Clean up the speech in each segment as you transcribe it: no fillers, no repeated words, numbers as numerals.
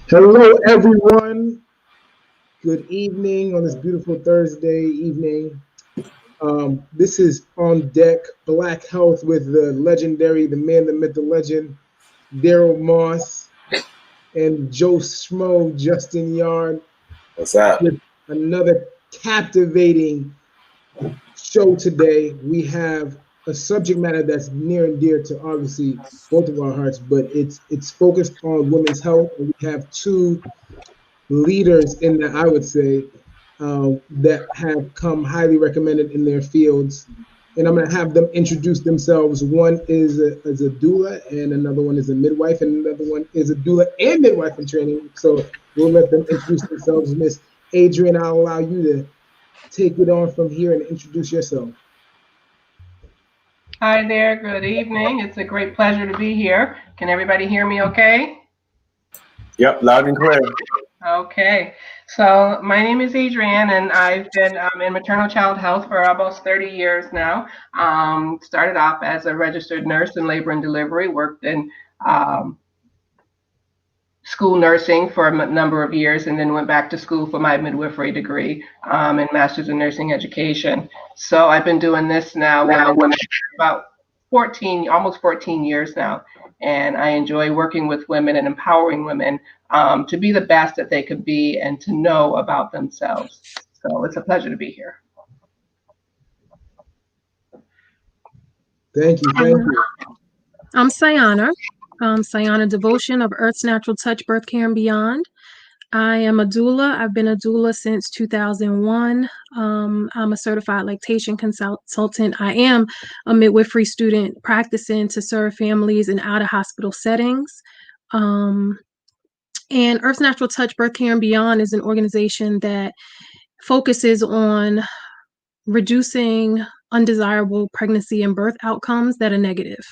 Hello, everyone. Good evening on this beautiful Thursday evening. This is On Deck Black Health with the legendary, the man, the myth, the legend, D.Moss and Joe Schmo, Justin Yarn, What's up? with another captivating show today. We have a subject matter that's near and dear to obviously both of our hearts, but it's focused on women's health, and we have two leaders in that, I would say, that have come highly recommended in their fields. And I'm going to have them introduce themselves. One is a doula, and another one is a midwife, and another one is a doula and midwife in training. So we'll let them introduce themselves. Miss Adrian, I'll allow you to take it on from here and introduce yourself. Hi there, good evening. It's a great pleasure to be here. Can everybody hear me okay? Yep, loud and clear. Okay, so my name is Adrienne, and I've been in maternal child health for almost 30 years now. Started off as a registered nurse in labor and delivery, worked in um, school nursing for a number of years, and then went back to school for my midwifery degree and master's in nursing education. So I've been doing this now about 14, almost 14 years now. And I enjoy working with women and empowering women to be the best that they could be and to know about themselves. So it's a pleasure to be here. Thank you. Thank you. I'm Sayana Devotion of Earth's Natural Touch Birth Care and Beyond. I am a doula. I've been a doula since 2001. I'm a certified lactation consultant. I am a midwifery student practicing to serve families in out-of-hospital settings. And Earth's Natural Touch Birth Care and Beyond is an organization that focuses on reducing undesirable pregnancy and birth outcomes that are negative.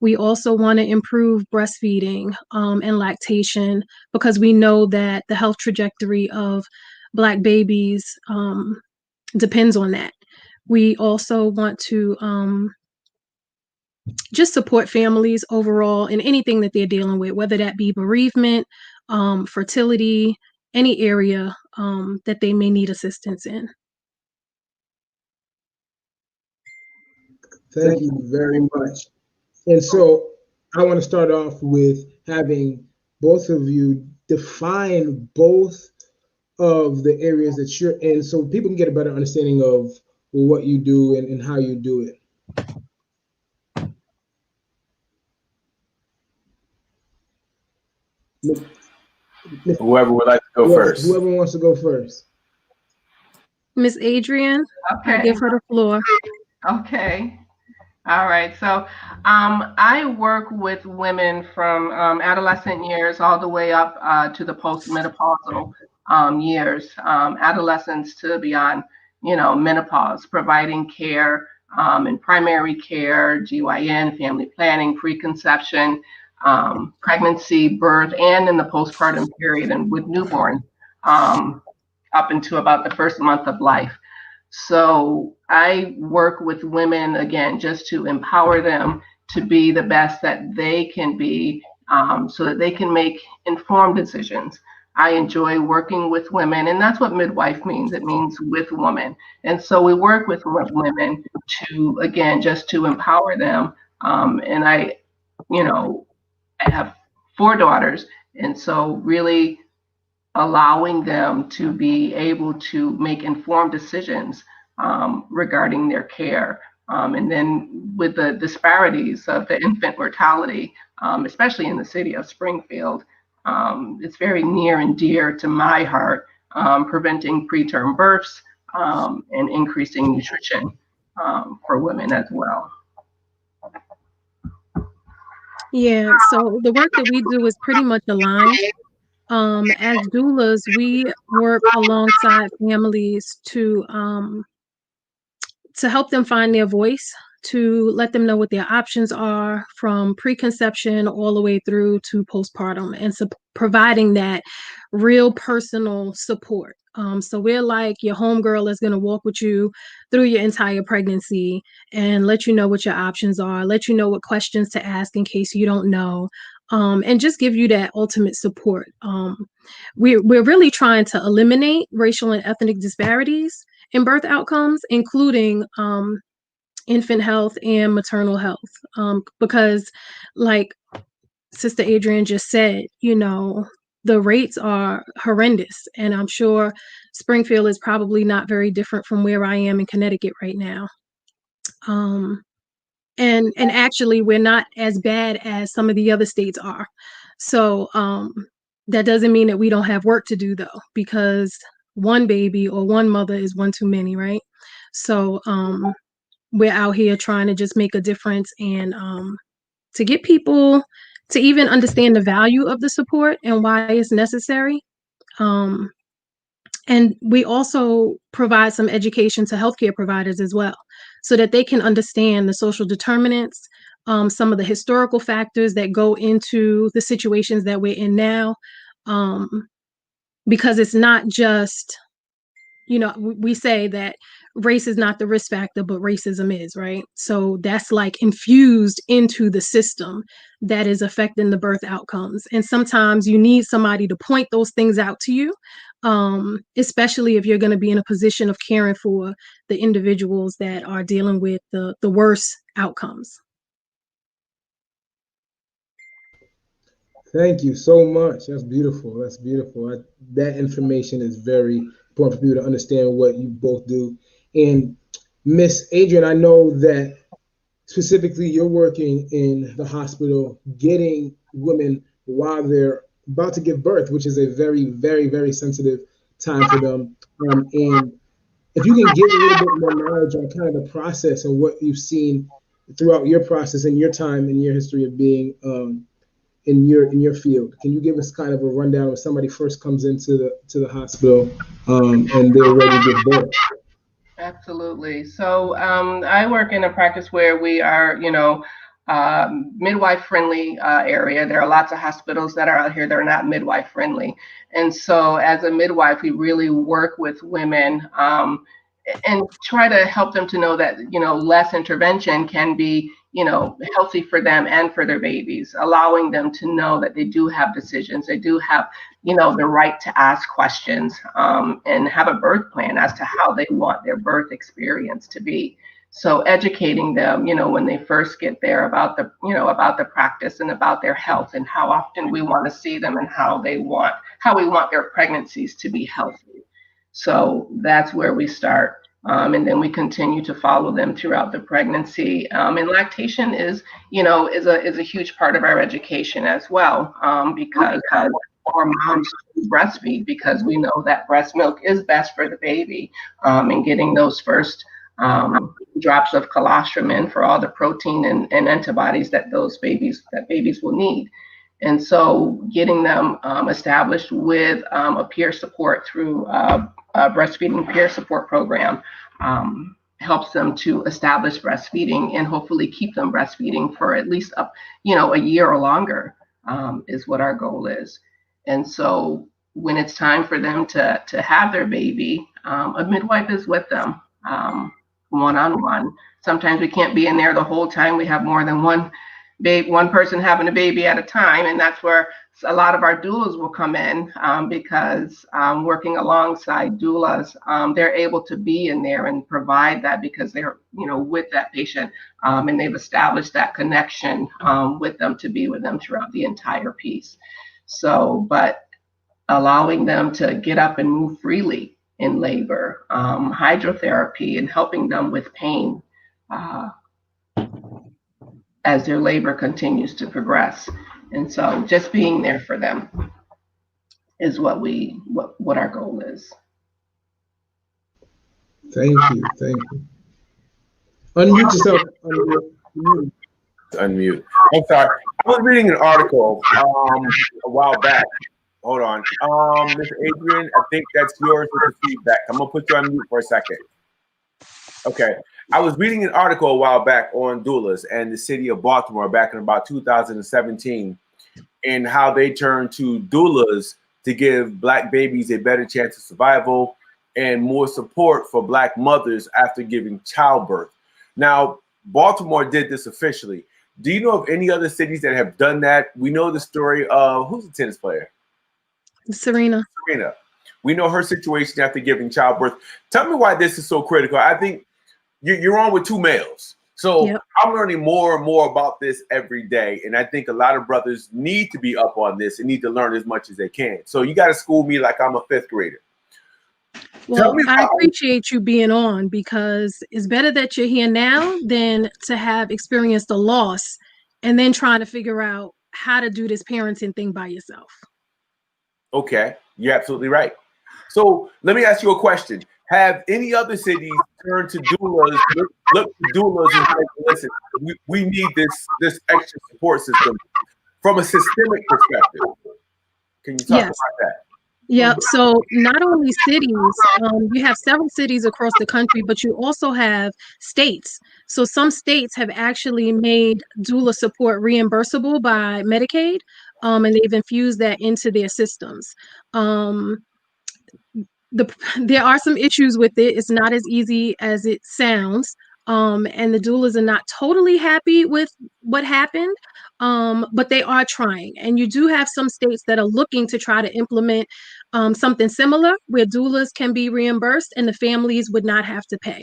We also want to improve breastfeeding and lactation because we know that the health trajectory of Black babies depends on that. We also want to just support families overall in anything that they're dealing with, whether that be bereavement, fertility, any area that they may need assistance in. Thank you very much. And so I want to start off with having both of you define both of the areas that you're in so people can get a better understanding of what you do and how you do it. Whoever would like to go first. Whoever wants to go first. Miss Adrienne, Okay. I give her the floor. Okay. All right. So I work with women from adolescent years all the way up to the postmenopausal years, adolescents to beyond, menopause, providing care in primary care, GYN, family planning, preconception, pregnancy, birth, and in the postpartum period and with newborn up into about the first month of life. So I work with women, again, just to empower them to be the best that they can be so that they can make informed decisions. I enjoy working with women, and that's what midwife means. It means with women. And so we work with women to, again, just to empower them. And I have 4 daughters. And so really allowing them to be able to make informed decisions regarding their care. And then with the disparities of the infant mortality, especially in the city of Springfield, it's very near and dear to my heart, preventing preterm births and increasing nutrition for women as well. Yeah, so the work that we do is pretty much aligned. As doulas, we work alongside families to help them find their voice, to let them know what their options are from preconception all the way through to postpartum, and providing that real personal support. So we're like your homegirl is going to walk with you through your entire pregnancy and let you know what your options are, let you know what questions to ask in case you don't know. and just give you that ultimate support. We're really trying to eliminate racial and ethnic disparities in birth outcomes, including infant health and maternal health, because like Sister Adrienne just said, the rates are horrendous, and I'm sure Springfield is probably not very different from where I am in Connecticut right now. And actually, we're not as bad as some of the other states are. So that doesn't mean that we don't have work to do, though, because one baby or one mother is one too many, right? So we're out here trying to just make a difference and to get people to even understand the value of the support and why it's necessary. And we also provide some education to healthcare providers as well, so that they can understand the social determinants, some of the historical factors that go into the situations that we're in now, because it's not just, we say that race is not the risk factor, but racism is, right? So that's like infused into the system that is affecting the birth outcomes. And sometimes you need somebody to point those things out to you, especially if you're going to be in a position of caring for the individuals that are dealing with the worst outcomes. Thank you so much. That's beautiful. That's beautiful. That information is very important for people to understand what you both do. And Miss Adrienne, I know that specifically you're working in the hospital, getting women while they're about to give birth, which is a very, very, very sensitive time for them. And if you can give a little bit more knowledge on kind of the process and what you've seen throughout your process and your time and your history of being in your field, can you give us kind of a rundown when somebody first comes into the hospital and they're ready to give birth? Absolutely. So I work in a practice where we are, midwife friendly area. There are lots of hospitals that are out here that are not midwife friendly. And so as a midwife, we really work with women and try to help them to know that, less intervention can be, healthy for them and for their babies, allowing them to know that they do have decisions. They do have, the right to ask questions and have a birth plan as to how they want their birth experience to be. So educating them, when they first get there about the practice and about their health and how often we want to see them and how we want their pregnancies to be healthy. So that's where we start. And then we continue to follow them throughout the pregnancy. And lactation is a huge part of our education as well, because more moms breastfeed, because we know that breast milk is best for the baby, and getting those first drops of colostrum in for all the protein and antibodies that babies will need. And so getting them established with a peer support through a breastfeeding peer support program helps them to establish breastfeeding and hopefully keep them breastfeeding for at least a year or longer, is what our goal is. And so when it's time for them to have their baby, a midwife is with them one-on-one. Sometimes we can't be in there the whole time. We have more than one person having a baby at a time, and that's where a lot of our doulas will come in, because working alongside doulas, they're able to be in there and provide that because they're with that patient, and they've established that connection with them to be with them throughout the entire piece. So, but allowing them to get up and move freely in labor, hydrotherapy, and helping them with pain as their labor continues to progress. And so just being there for them is what our goal is. Thank you. Unmute yourself. Unmute. I'm sorry. I was reading an article a while back. Hold on. Ms. Adrienne, I think that's yours with the feedback. I'm going to put you on mute for a second. Okay. I was reading an article a while back on doulas and the city of Baltimore back in about 2017, and how they turned to doulas to give Black babies a better chance of survival and more support for Black mothers after giving childbirth. Now, Baltimore did this officially. Do you know of any other cities that have done that? We know the story of who's a tennis player? Serena. Serena. We know her situation after giving childbirth. Tell me why this is so critical. I think you're on with two males. So Yep. I'm learning more and more about this every day. And I think a lot of brothers need to be up on this and need to learn as much as they can. So you got to school me like I'm a fifth grader. Well, I appreciate you being on, because it's better that you're here now than to have experienced a loss and then trying to figure out how to do this parenting thing by yourself. Okay, you're absolutely right. So let me ask you a question. Have any other cities turned to doulas, look to doulas and say, listen, we need this extra support system from a systemic perspective? Can you talk about that? Yeah, so not only cities, you have several cities across the country, but you also have states. So some states have actually made doula support reimbursable by Medicaid, and they've infused that into their systems. There are some issues with it. It's not as easy as it sounds. And the doulas are not totally happy with what happened, but they are trying. And you do have some states that are looking to try to implement something similar where doulas can be reimbursed and the families would not have to pay.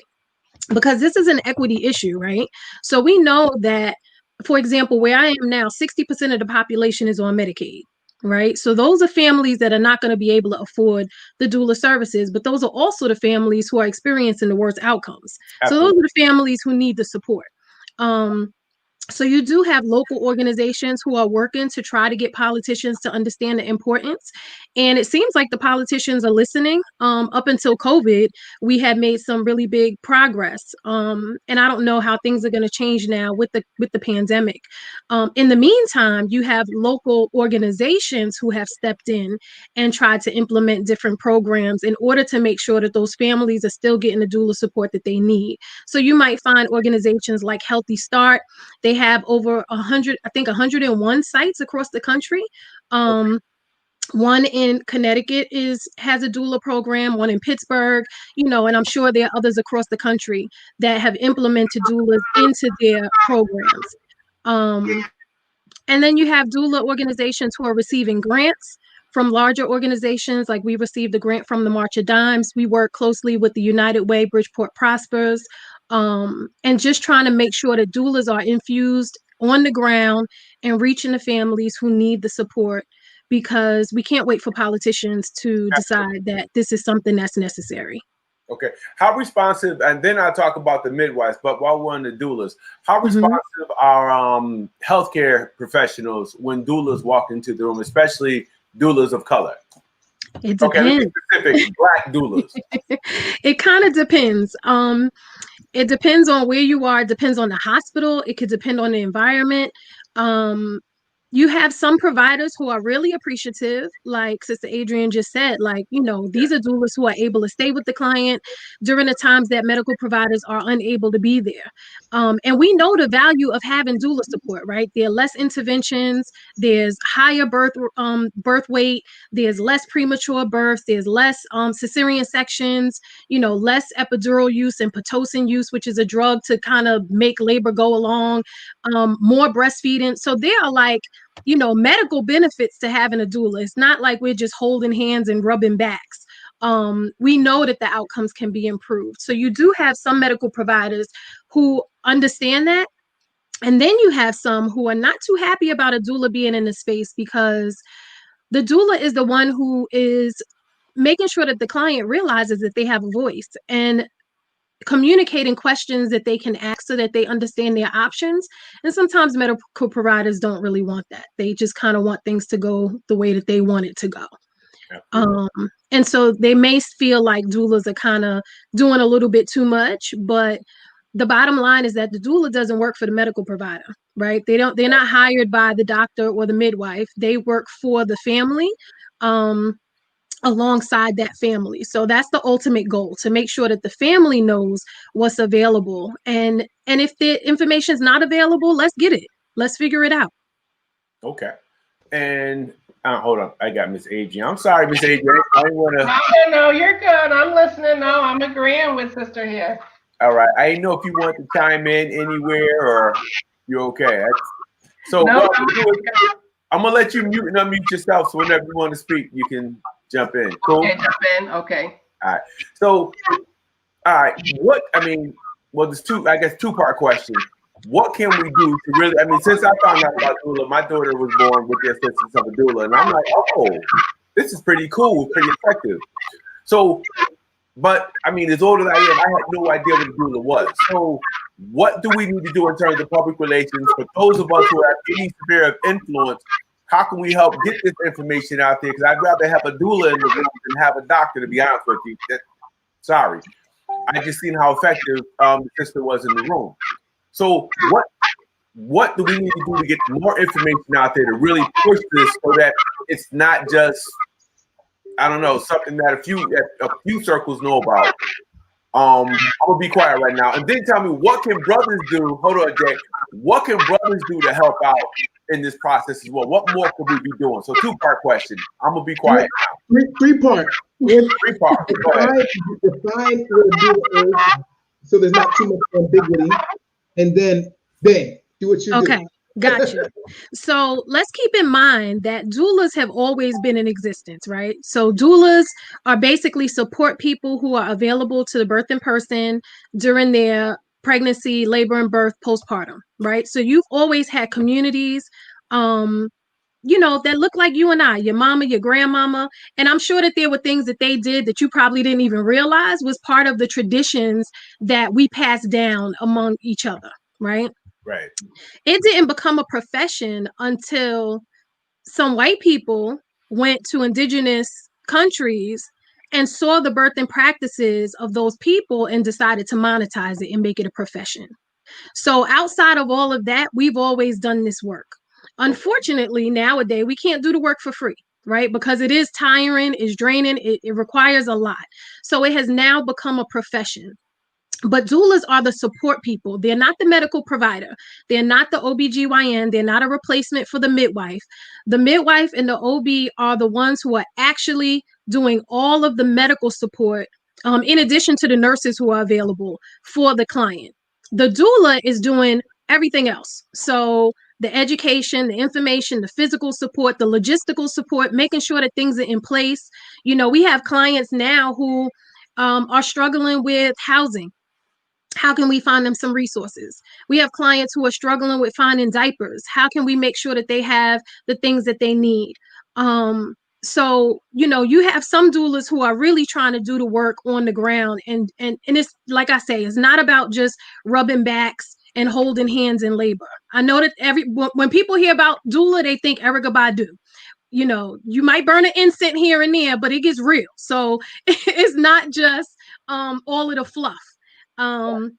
Because this is an equity issue, right? So we know that, for example, where I am now, 60% of the population is on Medicaid. Right. So those are families that are not going to be able to afford the doula services, but those are also the families who are experiencing the worst outcomes. Absolutely. So those are the families who need the support. So you do have local organizations who are working to try to get politicians to understand the importance. And it seems like the politicians are listening. Up until COVID, we had made some really big progress. And I don't know how things are going to change now with the pandemic. In the meantime, you have local organizations who have stepped in and tried to implement different programs in order to make sure that those families are still getting the doula support that they need. So you might find organizations like Healthy Start. They have over 100, I think 101 sites across the country. One in Connecticut has a doula program, one in Pittsburgh, and I'm sure there are others across the country that have implemented doulas into their programs. And then you have doula organizations who are receiving grants from larger organizations. Like we received a grant from the March of Dimes. We work closely with the United Way, Bridgeport Prospers, and just trying to make sure that doulas are infused on the ground and reaching the families who need the support, because we can't wait for politicians to decide that this is something that's necessary. Okay. How responsive, and then I'll talk about the midwives, but while we're on the doulas, how responsive are healthcare professionals when doulas walk into the room, especially doulas of color? It depends. Okay, specific, Black doulas. It kind of depends. It depends on where you are. It depends on the hospital. It could depend on the environment. You have some providers who are really appreciative, like Sister Adrienne just said, these are doulas who are able to stay with the client during the times that medical providers are unable to be there. And we know the value of having doula support, right? There are less interventions, there's higher birth weight, there's less premature births, there's less cesarean sections, less epidural use and Pitocin use, which is a drug to kind of make labor go along, more breastfeeding. So there are medical benefits to having a doula. It's not like we're just holding hands and rubbing backs. We know that the outcomes can be improved. So you do have some medical providers who understand that. And then you have some who are not too happy about a doula being in the space, because the doula is the one who is making sure that the client realizes that they have a voice and communicating questions that they can ask so that they understand their options. And sometimes medical providers don't really want that. They just kind of want things to go the way that they want it to go. And so they may feel like doulas are kind of doing a little bit too much, but the bottom line is that the doula doesn't work for the medical provider, right? They're not hired by the doctor or the midwife. They work for the family, alongside that family. So that's the ultimate goal, to make sure that the family knows what's available. And if the information is not available, let's get it. Let's figure it out. Okay. And hold on. I got Miss Adrienne. I'm sorry, Miss Adrienne. I didn't want to. No, you're good. I'm listening. No, I'm agreeing with sister here. All right. I didn't know if you want to chime in anywhere or. You're okay. So, No, well, I'm gonna let you mute and unmute yourself. So whenever you want to speak, you can jump in. Cool. okay, jump in. Okay. All right. So, all right. What I mean, well, there's two-part question. What can we do to really? I mean, since I found out about doula, my daughter was born with the assistance of a doula, and I'm like, oh, this is pretty cool, pretty effective. So, but I mean, as old as I am, I had no idea what a doula was. So, what do we need to do in terms of public relations for those of us who have any sphere of influence? How can we help get this information out there? Because I'd rather have a doula in the room than have a doctor, to be honest with you. Sorry. I just seen how effective the sister was in the room. So what do we need to do to get more information out there to really push this so that it's not just, I don't know, something that a few circles know about? I'm gonna be quiet right now, and then tell me, what can brothers do? Hold on, Jay. What can brothers do to help out in this process as well? What more could we be doing? So, two-part question. I'm gonna be quiet now. Three-part. Three-part. Go ahead. Define what a doula is, so there's not too much ambiguity, and then do what you do. Okay, gotcha. So let's keep in mind that doulas have always been in existence, right? So doulas are basically support people who are available to the birthing person during their pregnancy, labor and birth, postpartum, right? So you've always had communities, that look like you and I, your mama, your grandmama. And I'm sure that there were things that they did that you probably didn't even realize was part of the traditions that we passed down among each other, right? Right. It didn't become a profession until some white people went to indigenous countries and saw the birthing practices of those people and decided to monetize it and make it a profession. So outside of all of that, we've always done this work. Unfortunately, nowadays we can't do the work for free, right? Because it is tiring, it's draining, it requires a lot. So it has now become a profession. But doulas are the support people. They're not the medical provider. They're not the OBGYN. They're not a replacement for the midwife. The midwife and the OB are the ones who are actually doing all of the medical support, in addition to the nurses who are available for the client. The doula is doing everything else. So the education, the information, the physical support, the logistical support, making sure that things are in place. We have clients now who are struggling with housing. How can we find them some resources? We have clients who are struggling with finding diapers. How can we make sure that they have the things that they need? So you have some doulas who are really trying to do the work on the ground, and it's like I say, it's not about just rubbing backs and holding hands in labor. I know that when people hear about doula, they think Erykah Badu. You might burn an incense here and there, but it gets real. So it's not just all of the fluff. And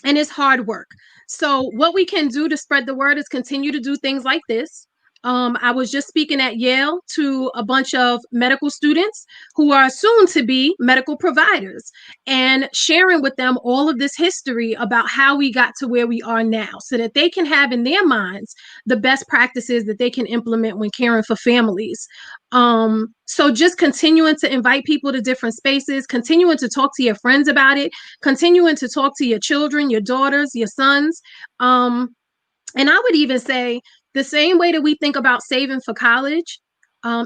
it's hard work. So what we can do to spread the word is continue to do things like this. I was just speaking at Yale to a bunch of medical students who are soon to be medical providers and sharing with them all of this history about how we got to where we are now so that they can have in their minds the best practices that they can implement when caring for families. So just continuing to invite people to different spaces, continuing to talk to your friends about it, continuing to talk to your children, your daughters, your sons. And I would even say the same way that we think about saving for college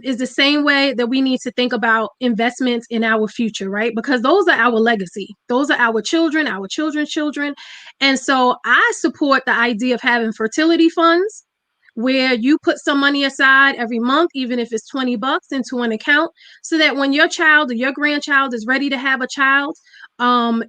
is the same way that we need to think about investments in our future, right? Because those are our legacy. Those are our children, our children's children. And so I support the idea of having fertility funds where you put some money aside every month, even if it's $20 into an account, so that when your child or your grandchild is ready to have a child,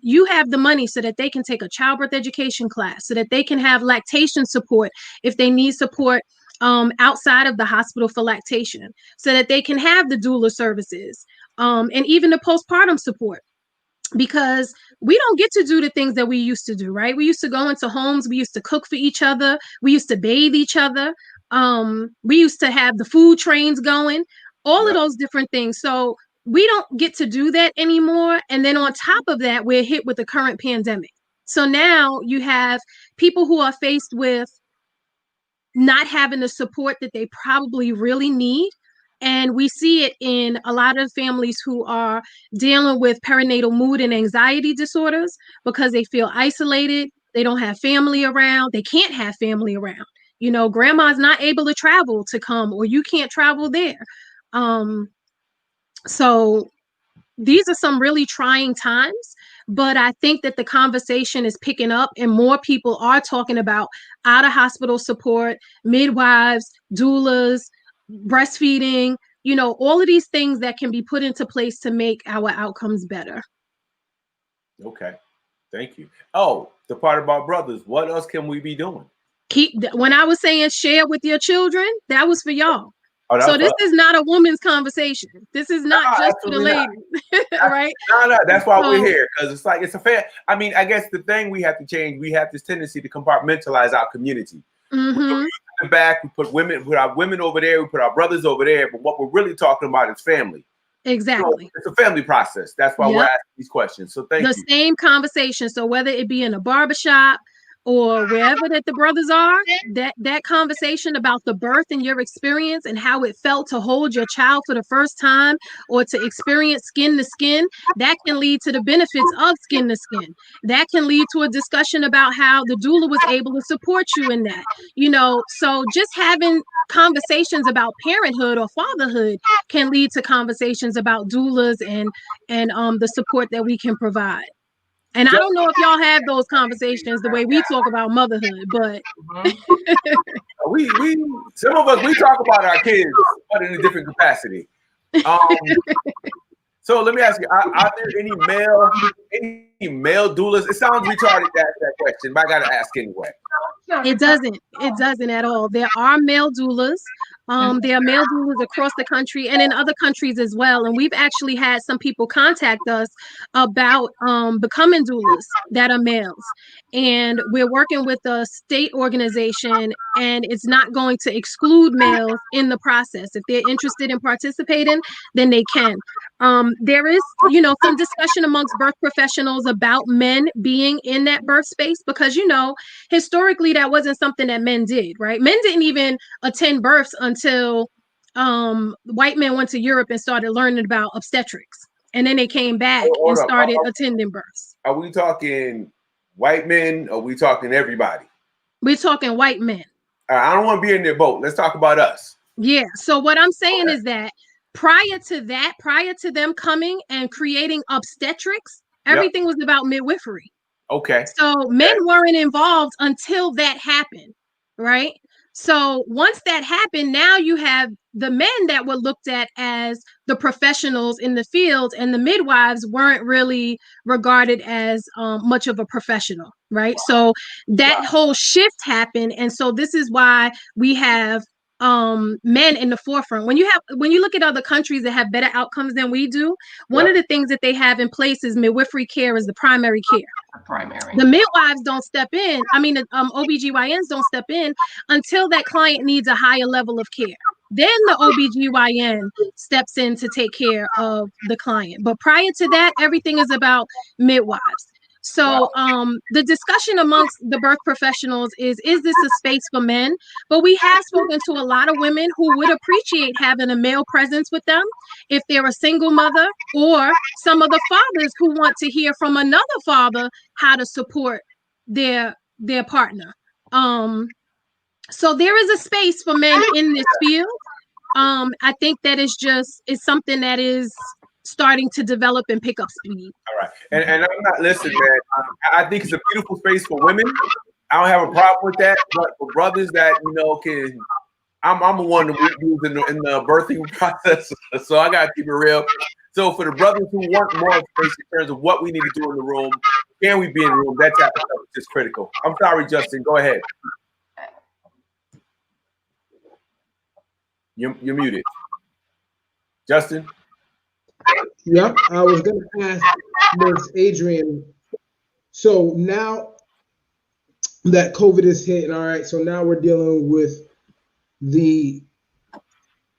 you have the money so that they can take a childbirth education class, so that they can have lactation support if they need support outside of the hospital for lactation, so that they can have the doula services and even the postpartum support. Because we don't get to do the things that we used to do, right? We used to go into homes, we used to cook for each other, we used to bathe each other, we used to have the food trains going, all of those different things. So we don't get to do that anymore. And then on top of that, we're hit with the current pandemic. So now you have people who are faced with not having the support that they probably really need. And we see it in a lot of families who are dealing with perinatal mood and anxiety disorders because they feel isolated. They don't have family around. They can't have family around. You know, grandma's not able to travel to come, or you can't travel there. So these are some really trying times, but I think that the conversation is picking up and more people are talking about out of hospital support, midwives, doulas, breastfeeding, you know, all of these things that can be put into place to make our outcomes better. Okay. Thank you. Oh, the part about brothers, what else can we be doing? When I was saying share with your children, that was for y'all. Oh, so this is not a woman's conversation. This is not just for the ladies, right? No, that's why we're here, because it's like, it's a fair. I mean, I guess the thing we have to change, we have this tendency to compartmentalize our community. Mm-hmm. We put in the back, we put our women over there, we put our brothers over there, but what we're really talking about is family. Exactly. So it's a family process. That's why we're asking these questions. So thank you. The same conversation. So whether it be in a barbershop or wherever that the brothers are, that conversation about the birth and your experience and how it felt to hold your child for the first time or to experience skin to skin, that can lead to the benefits of skin to skin. That can lead to a discussion about how the doula was able to support you in that. You know, so just having conversations about parenthood or fatherhood can lead to conversations about doulas and the support that we can provide. And I don't know if y'all have those conversations the way we talk about motherhood, but we some of us, we talk about our kids, but in a different capacity. So let me ask you: are there any male doulas? It sounds retarded to ask that question, but I got to ask anyway. It doesn't at all. There are male doulas. There are male doulas across the country and in other countries as well. And we've actually had some people contact us about becoming doulas that are males. And we're working with a state organization, and it's not going to exclude males in the process. If they're interested in participating, then they can. There is, you know, some discussion amongst birth professionals about men being in that birth space because, you know, historically that wasn't something that men did, right? Men didn't even attend births until white men went to Europe and started learning about obstetrics, and then they came back and started attending births. Are we talking white men, or are we talking everybody? We're talking white men. I don't want to be in their boat. Let's talk about us. Yeah. So what I'm saying is that prior to them coming and creating obstetrics, everything was about midwifery. Okay. So men weren't involved until that happened, right? So once that happened, now you have the men that were looked at as the professionals in the field, and the midwives weren't really regarded as much of a professional, right? So that whole shift happened, and so this is why we have men in the forefront. When you look at other countries that have better outcomes than we do, one of the things that they have in place is midwifery care as the primary care. The midwives don't step in. I mean, the OBGYNs don't step in until that client needs a higher level of care. Then the OBGYN steps in to take care of the client. But prior to that, everything is about midwives. So the discussion amongst the birth professionals is this a space for men? But we have spoken to a lot of women who would appreciate having a male presence with them if they're a single mother, or some of the fathers who want to hear from another father how to support their partner. So there is a space for men in this field. I think that is something that is starting to develop and pick up speed. All right. And I'm not listening, man. I think it's a beautiful space for women. I don't have a problem with that. But for brothers that, you know, I'm the one who's in the birthing process. So I got to keep it real. So for the brothers who want more space in terms of what we need to do in the room, can we be in the room? That type of stuff is just critical. I'm sorry, Justin. Go ahead. You're muted. Justin? Yep, I was going to ask Ms. Adrian. So now that COVID is hitting, all right, so now we're dealing with the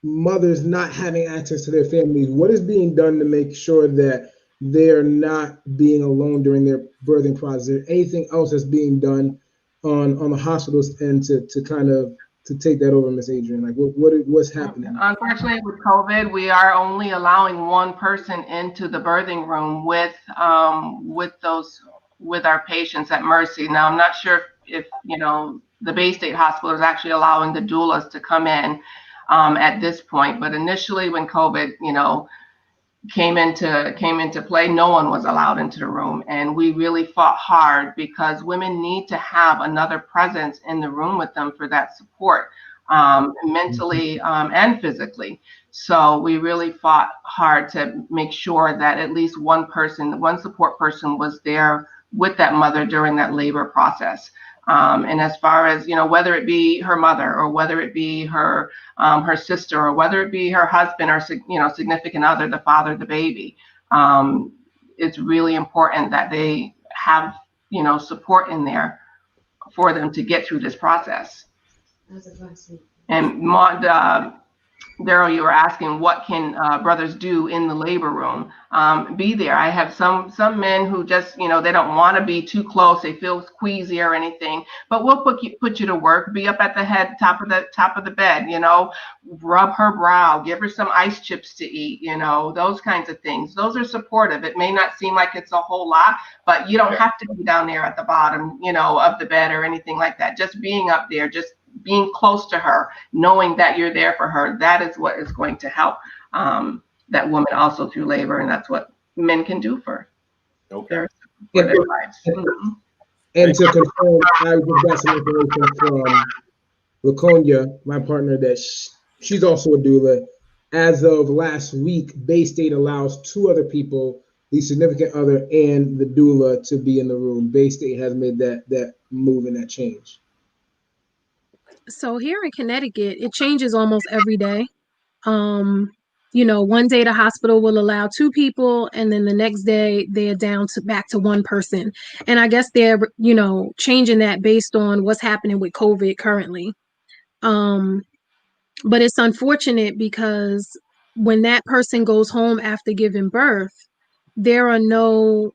mothers not having access to their families. What is being done to make sure that they're not being alone during their birthing process? Is there anything else that's being done on the hospitals and to kind of to take that over, Ms. Adrian? Like what's happening? Unfortunately, with COVID, we are only allowing one person into the birthing room with those with our patients at Mercy. Now, I'm not sure if you know, the Bay State Hospital is actually allowing the doulas to come in at this point, but initially when COVID, you know, came into play, no one was allowed into the room, and we really fought hard because women need to have another presence in the room with them for that support, mentally and physically. So we really fought hard to make sure that at least one person, one support person, was there with that mother during that labor process. And as far as, you know, whether it be her mother or whether it be her sister or whether it be her husband or, you know, significant other, the father of the baby, it's really important that they have, you know, support in there for them to get through this process. And Daryl, you were asking what can brothers do in the labor room? Be there. I have some men who just, you know, they don't want to be too close. They feel queasy or anything, but we'll put you to work. Be up at the head, top of the bed. You know, rub her brow, give her some ice chips to eat. You know, those kinds of things. Those are supportive. It may not seem like it's a whole lot, but you don't have to be down there at the bottom, you know, of the bed or anything like that. Just being up there, just being close to her, knowing that you're there for her, that is what is going to help that woman also through labor, and that's what men can do for their lives. And to confirm, I just got some information from Laconia, my partner, that she's also a doula. As of last week, Bay State allows 2 other people, the significant other and the doula, to be in the room. Bay State has made that move and that change. So here in Connecticut, it changes almost every day. You know, one day the hospital will allow 2 people, and then the next day they're down to back to 1 person. And I guess they're, you know, changing that based on what's happening with COVID currently. But it's unfortunate because when that person goes home after giving birth, there are no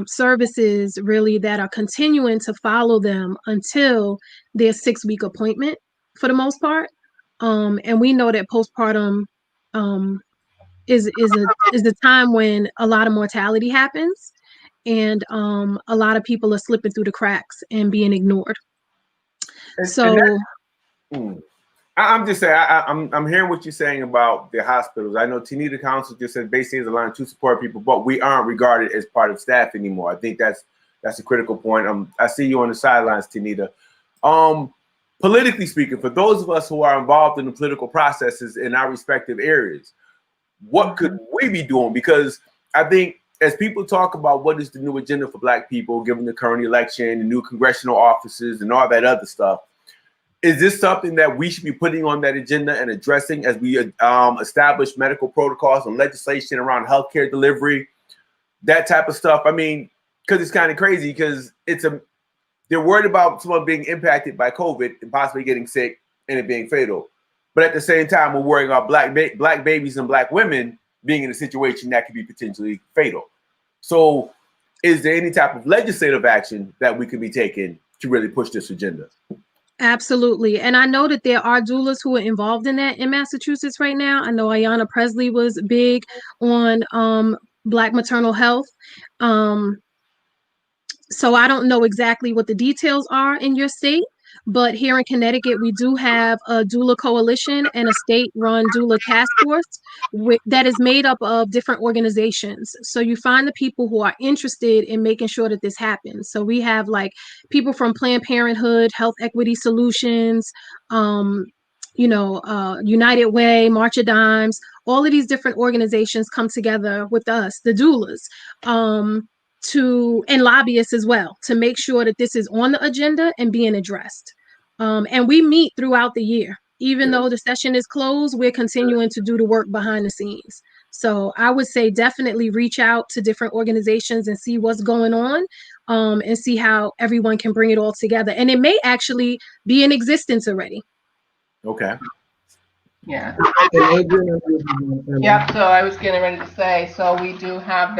services really that are continuing to follow them until their 6-week appointment for the most part. And we know that postpartum is a time when a lot of mortality happens, and a lot of people are slipping through the cracks and being ignored. I'm just saying, I'm hearing what you're saying about the hospitals. I know Tanita Council just said basically is allowing 2 support people, but we aren't regarded as part of staff anymore. I think that's a critical point. I see you on the sidelines, Tanita. Politically speaking, for those of us who are involved in the political processes in our respective areas, what could we be doing? Because I think as people talk about what is the new agenda for Black people, given the current election, the new congressional offices, and all that other stuff, is this something that we should be putting on that agenda and addressing as we establish medical protocols and legislation around healthcare delivery, that type of stuff? I mean, because it's kind of crazy because they're worried about someone being impacted by COVID and possibly getting sick and it being fatal. But at the same time, we're worrying about black babies and Black women being in a situation that could be potentially fatal. So is there any type of legislative action that we could be taking to really push this agenda? Absolutely. And I know that there are doulas who are involved in that in Massachusetts right now. I know Ayanna Presley was big on Black maternal health. So I don't know exactly what the details are in your state, but here in Connecticut, we do have a doula coalition and a state-run doula task force that is made up of different organizations. So you find the people who are interested in making sure that this happens. So we have like people from Planned Parenthood, Health Equity Solutions, United Way, March of Dimes, all of these different organizations come together with us, the doulas, and lobbyists as well, to make sure that this is on the agenda and being addressed. And we meet throughout the year. Even though the session is closed, we're continuing to do the work behind the scenes. So I would say definitely reach out to different organizations and see what's going on, and see how everyone can bring it all together. And it may actually be in existence already. Okay. Yeah. Yep. So I was getting ready to say, so we do have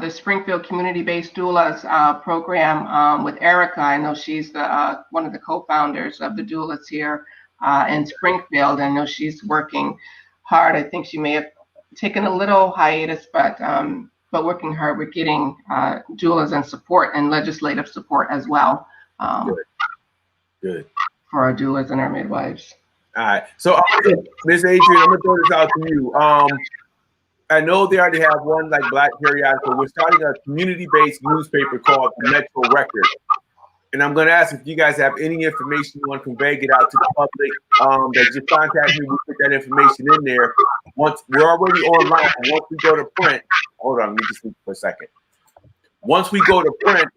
the Springfield Community-Based Doulas program with Erica. I know she's the one of the co-founders of the doulas here in Springfield. I know she's working hard. I think she may have taken a little hiatus, but but working hard with getting doulas and support and legislative support as well. Good. For our doulas and our midwives. All right. So, Miss Adrian, I'm gonna throw this out to you. I know they already have one like Black periodical. We're starting a community-based newspaper called the Metro Record. And I'm going to ask if you guys have any information you want to convey, get out to the public. That just contact me. We'll put that information in there. Once we're already online, once we go to print, hold on, let me just speak for a second. Once we go to print,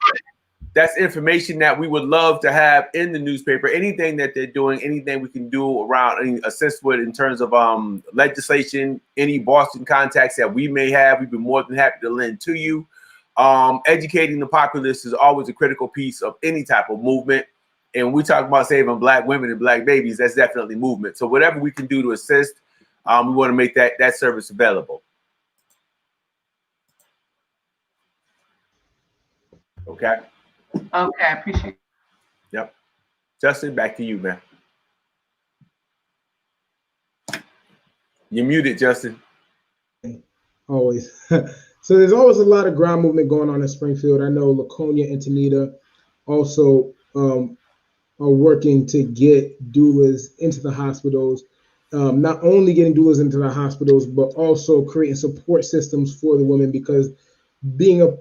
that's information that we would love to have in the newspaper. Anything that they're doing, anything we can do around assist with in terms of legislation, any Boston contacts that we may have, we'd be more than happy to lend to you. Educating the populace is always a critical piece of any type of movement. And when we talk about saving Black women and Black babies, that's definitely movement. So whatever we can do to assist, we want to make that service available. Okay. Okay, I appreciate it. Yep. Justin, back to you, man. You're muted, Justin. Always. So there's always a lot of ground movement going on in Springfield. I know Laconia and Tanita also are working to get doulas into the hospitals. Not only getting doulas into the hospitals, but also creating support systems for the women, because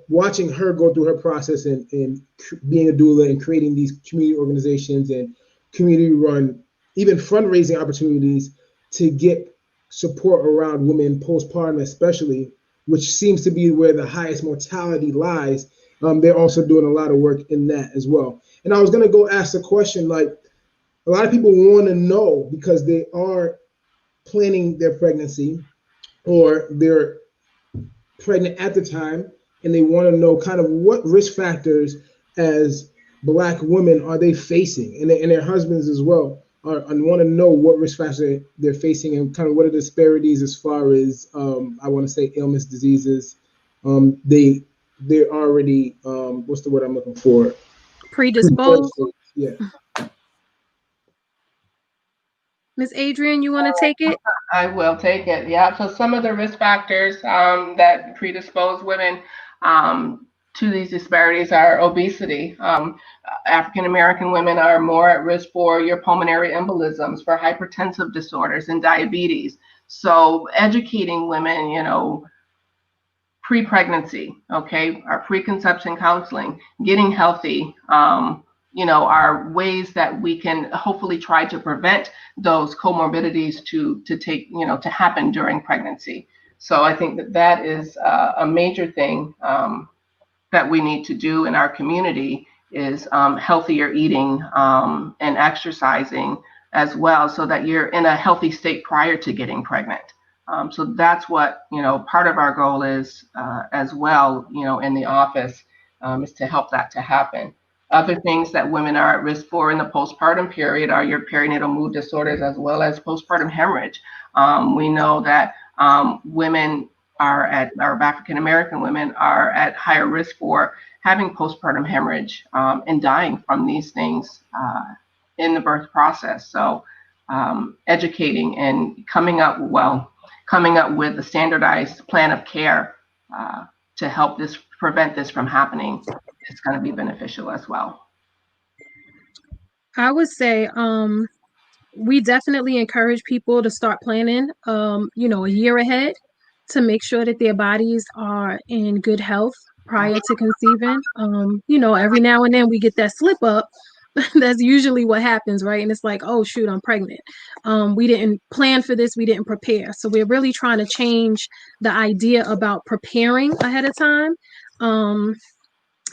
watching her go through her process and being a doula and creating these community organizations and community run, even fundraising opportunities to get support around women postpartum, especially, which seems to be where the highest mortality lies. They're also doing a lot of work in that as well. And I was going to go ask the question, like, a lot of people want to know because they are planning their pregnancy or they're pregnant at the time, and they want to know kind of what risk factors as Black women are they facing, and their husbands as well, and want to know what risk factors they're facing and kind of what are the disparities as far as I want to say ailments, diseases. They're already what's the word I'm looking for? Predisposed. Yeah. Miss Adrian, you want to take it? I will take it. Yeah. So some of the risk factors that predispose women to these disparities are obesity. African American women are more at risk for your pulmonary embolisms, for hypertensive disorders and diabetes. So educating women, pre-pregnancy, okay, our preconception counseling, getting healthy, are ways that we can hopefully try to prevent those comorbidities to happen during pregnancy. So I think that is a major thing that we need to do in our community is healthier eating and exercising as well, so that you're in a healthy state prior to getting pregnant. So that's what, part of our goal is as well, in the office is to help that to happen. Other things that women are at risk for in the postpartum period are your perinatal mood disorders as well as postpartum hemorrhage. We know that women our African American women are at higher risk for having postpartum hemorrhage and dying from these things in the birth process. So educating and coming up with a standardized plan of care to help prevent this from happening is going to be beneficial as well. I would say we definitely encourage people to start planning, a year ahead to make sure that their bodies are in good health prior to conceiving. Every now and then we get that slip up. That's usually what happens, right? And it's like, oh, shoot, I'm pregnant. We didn't plan for this. We didn't prepare. So we're really trying to change the idea about preparing ahead of time.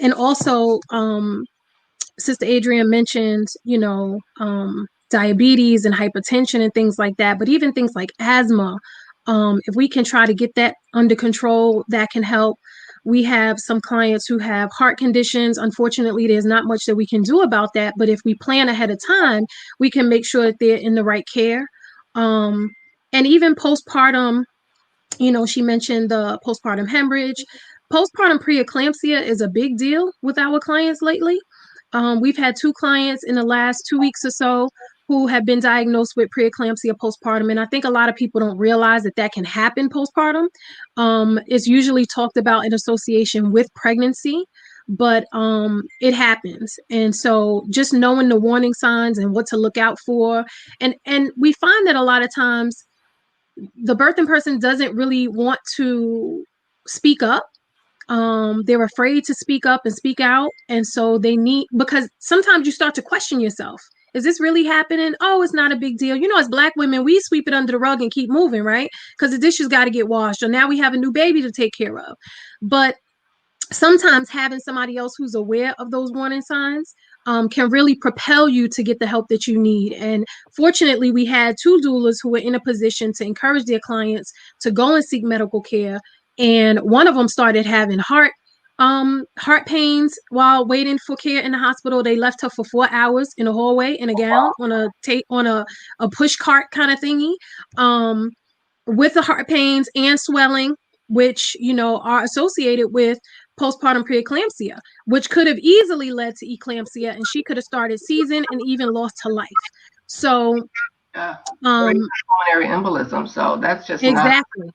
And also, Sister Adrian mentioned, diabetes and hypertension and things like that, but even things like asthma, if we can try to get that under control, that can help. We have some clients who have heart conditions. Unfortunately, there's not much that we can do about that, but if we plan ahead of time, we can make sure that they're in the right care. And even postpartum, she mentioned the postpartum hemorrhage. Postpartum preeclampsia is a big deal with our clients lately. We've had 2 clients in the last 2 weeks or so who have been diagnosed with preeclampsia postpartum. And I think a lot of people don't realize that that can happen postpartum. It's usually talked about in association with pregnancy, but it happens. And so just knowing the warning signs and what to look out for. And we find that a lot of times the birthing person doesn't really want to speak up. They're afraid to speak up and speak out. And so they need, because sometimes you start to question yourself. Is this really happening? Oh, it's not a big deal. You know, as Black women, we sweep it under the rug and keep moving, right? Because the dishes got to get washed, or now we have a new baby to take care of. But sometimes having somebody else who's aware of those warning signs can really propel you to get the help that you need. And fortunately, we had two doulas who were in a position to encourage their clients to go and seek medical care. And one of them started having heart pains while waiting for care in the hospital. They left her for 4 hours in a hallway in a gown on a push cart kind of thingy, with the heart pains and swelling, which are associated with postpartum preeclampsia, which could have easily led to eclampsia, and she could have started seizing and even lost her life. So pulmonary embolism, so that's just exactly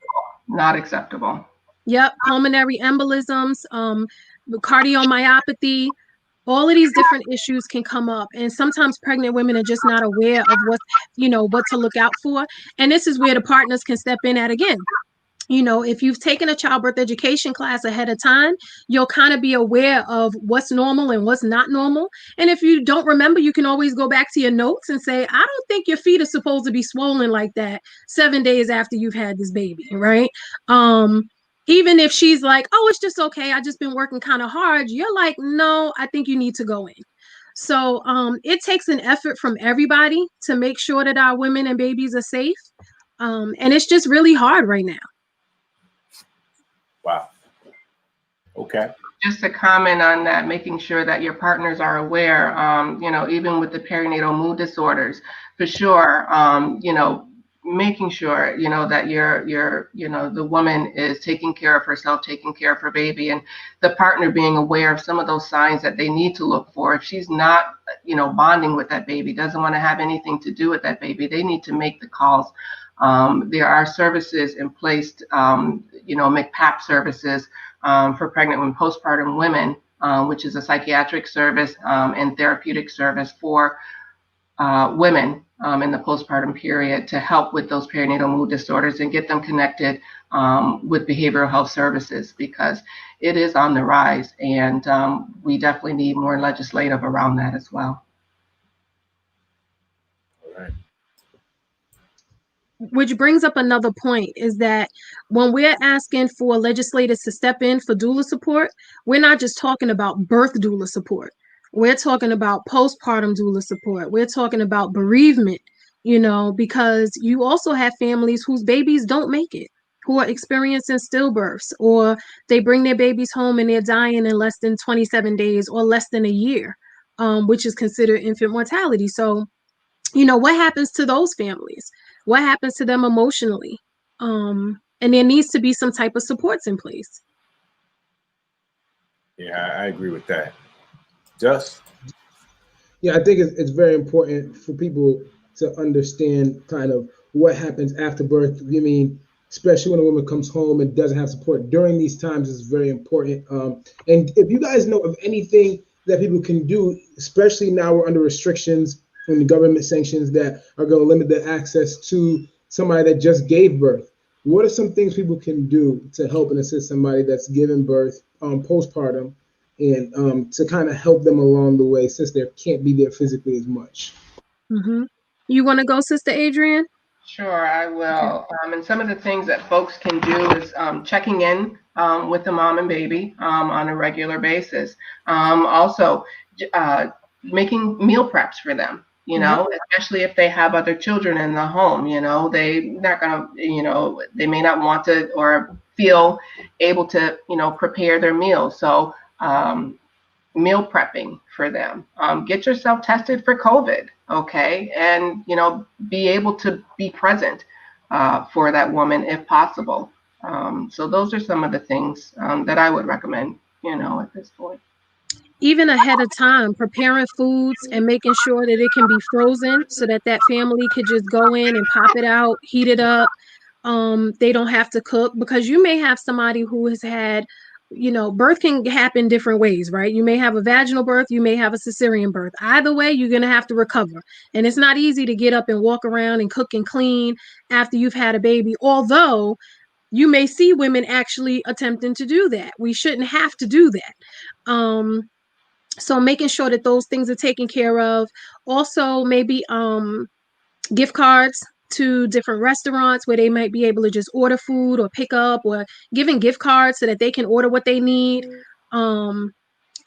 not acceptable. Yep, pulmonary embolisms, cardiomyopathy, all of these different issues can come up. And sometimes pregnant women are just not aware of what to look out for. And this is where the partners can step in at again. If you've taken a childbirth education class ahead of time, you'll kind of be aware of what's normal and what's not normal. And if you don't remember, you can always go back to your notes and say, I don't think your feet are supposed to be swollen like that 7 days after you've had this baby, right? Even if she's like, oh, it's just okay, I just been working kind of hard, you're like, no, I think you need to go in. So it takes an effort from everybody to make sure that our women and babies are safe. And it's just really hard right now. Wow. Okay. Just to comment on that, making sure that your partners are aware, even with the perinatal mood disorders, for sure, making sure, that the woman is taking care of herself, taking care of her baby, and the partner being aware of some of those signs that they need to look for. If she's not, bonding with that baby, doesn't want to have anything to do with that baby, they need to make the calls. There are services in place, MCPAP services for pregnant and postpartum women, which is a psychiatric service and therapeutic service for women in the postpartum period to help with those perinatal mood disorders and get them connected with behavioral health services, because it is on the rise, and we definitely need more legislative around that as well. All right. Which brings up another point, is that when we're asking for legislators to step in for doula support, we're not just talking about birth doula support. We're talking about postpartum doula support. We're talking about bereavement, because you also have families whose babies don't make it, who are experiencing stillbirths, or they bring their babies home and they're dying in less than 27 days or less than a year, which is considered infant mortality. So, what happens to those families? What happens to them emotionally? And there needs to be some type of supports in place. Yeah, I agree with that. Just? Yeah, I think it's very important for people to understand kind of what happens after birth. I mean, especially when a woman comes home and doesn't have support during these times, is very important. And if you guys know of anything that people can do, especially now we're under restrictions from the government sanctions that are going to limit the access to somebody that just gave birth, what are some things people can do to help and assist somebody that's given birth postpartum, and to kind of help them along the way, since they can't be there physically as much? Mm-hmm. You want to go, Sister Adrienne? Sure, I will. Okay. And some of the things that folks can do is checking in with the mom and baby on a regular basis. Also, making meal preps for them, especially if they have other children in the home. They not gonna, they may not want to or feel able to, prepare their meals. So meal prepping for them. Get yourself tested for COVID, okay? And, be able to be present for that woman if possible. So those are some of the things that I would recommend, at this point. even ahead of time, preparing foods and making sure that it can be frozen so that that family could just go in and pop it out, heat it up. They don't have to cook, because you may have somebody who has had, birth can happen different ways, right? You may have a vaginal birth, you may have a cesarean birth. Either way, you're going to have to recover. And it's not easy to get up and walk around and cook and clean after you've had a baby, although you may see women actually attempting to do that. We shouldn't have to do that. So making sure that those things are taken care of. Also, maybe gift cards to different restaurants where they might be able to just order food or pick up, or giving gift cards so that they can order what they need. And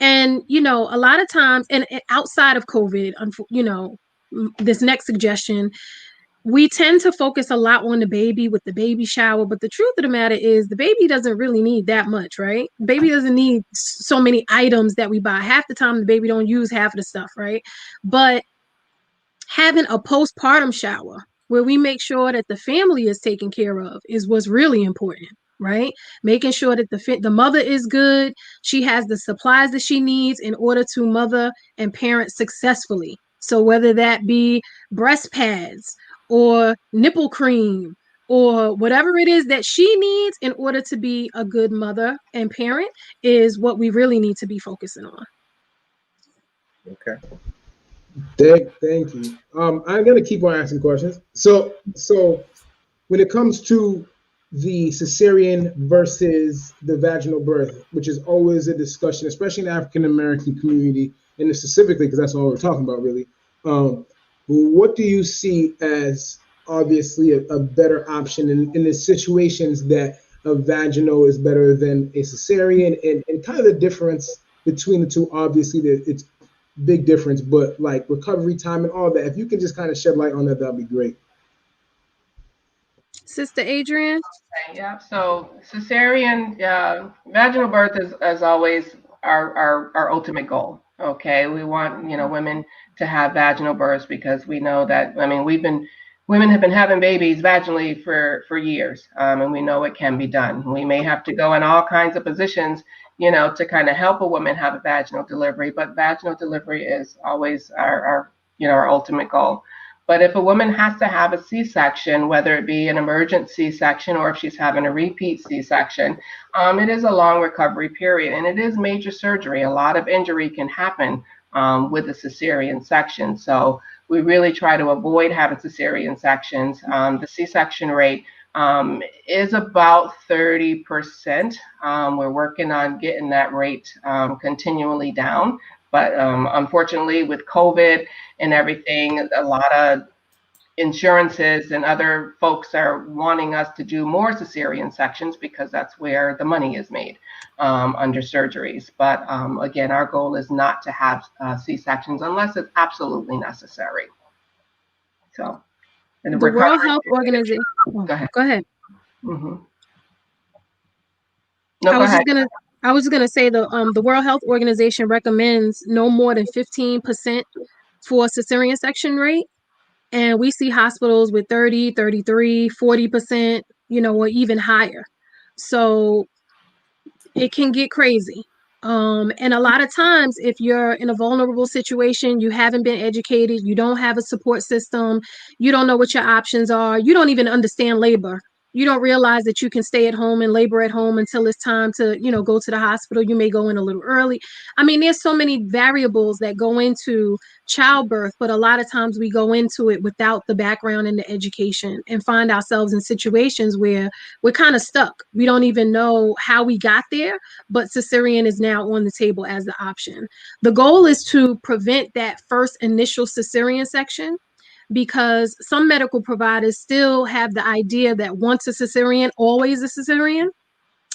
a lot of times, and outside of COVID, this next suggestion, we tend to focus a lot on the baby with the baby shower, but the truth of the matter is the baby doesn't really need that much, right? Baby doesn't need so many items that we buy. Half the time the baby don't use half of the stuff, right? But having a postpartum shower where we make sure that the family is taken care of is what's really important, right? Making sure that the mother is good, she has the supplies that she needs in order to mother and parent successfully. So whether that be breast pads or nipple cream or whatever it is that she needs in order to be a good mother and parent is what we really need to be focusing on. Okay. Thank you. I'm gonna keep on asking questions. So when it comes to the cesarean versus the vaginal birth, which is always a discussion, especially in the African American community, and specifically because that's all we're talking about, really. What do you see as obviously a better option in the situations that a vaginal is better than a cesarean, and kind of the difference between the two? Obviously, it's big difference, but like recovery time and all that. If you can just kind of shed light on that, that'd be great. Sister Adrian? Yeah, so cesarean, vaginal birth is, as always, our ultimate goal. Okay, we want women to have vaginal births because we know that, I mean, women have been having babies vaginally for years, and we know it can be done. We may have to go in all kinds of positions, to kind of help a woman have a vaginal delivery, but vaginal delivery is always our ultimate goal. But if a woman has to have a C-section, whether it be an emergent C-section or if she's having a repeat C-section, it is a long recovery period, and it is major surgery. A lot of injury can happen with a cesarean section. So we really try to avoid having cesarean sections. The C-section rate is about 30%. We're working on getting that rate continually down. But unfortunately, with COVID and everything, a lot of insurances and other folks are wanting us to do more cesarean sections because that's where the money is made under surgeries. But again, our goal is not to have C-sections unless it's absolutely necessary. So, and the World Health Organization. Go ahead. Go ahead. Mm-hmm. No, I was just gonna say the World Health Organization recommends no more than 15% for cesarean section rate. And we see hospitals with 30, 33, 40%, or even higher. So it can get crazy. And a lot of times, if you're in a vulnerable situation, you haven't been educated, you don't have a support system, you don't know what your options are, you don't even understand labor. You don't realize that you can stay at home and labor at home until it's time to, go to the hospital. You may go in a little early. I mean, there's so many variables that go into childbirth, but a lot of times we go into it without the background and the education and find ourselves in situations where we're kind of stuck. We don't even know how we got there, but cesarean is now on the table as the option. The goal is to prevent that first initial cesarean section, because some medical providers still have the idea that once a cesarean, always a cesarean.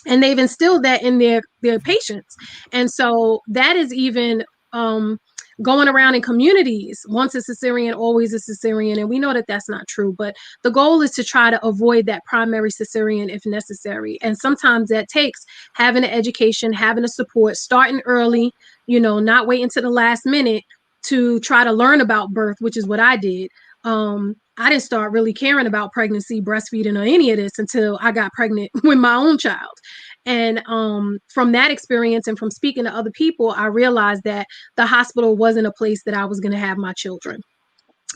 And they've instilled that in their patients. And so that is even going around in communities, once a cesarean, always a cesarean. And we know that that's not true, but the goal is to try to avoid that primary cesarean if necessary. And sometimes that takes having an education, having a support, starting early, not waiting to the last minute to try to learn about birth, which is what I did. I didn't start really caring about pregnancy, breastfeeding, or any of this until I got pregnant with my own child. And from that experience and from speaking to other people, I realized that the hospital wasn't a place that I was going to have my children.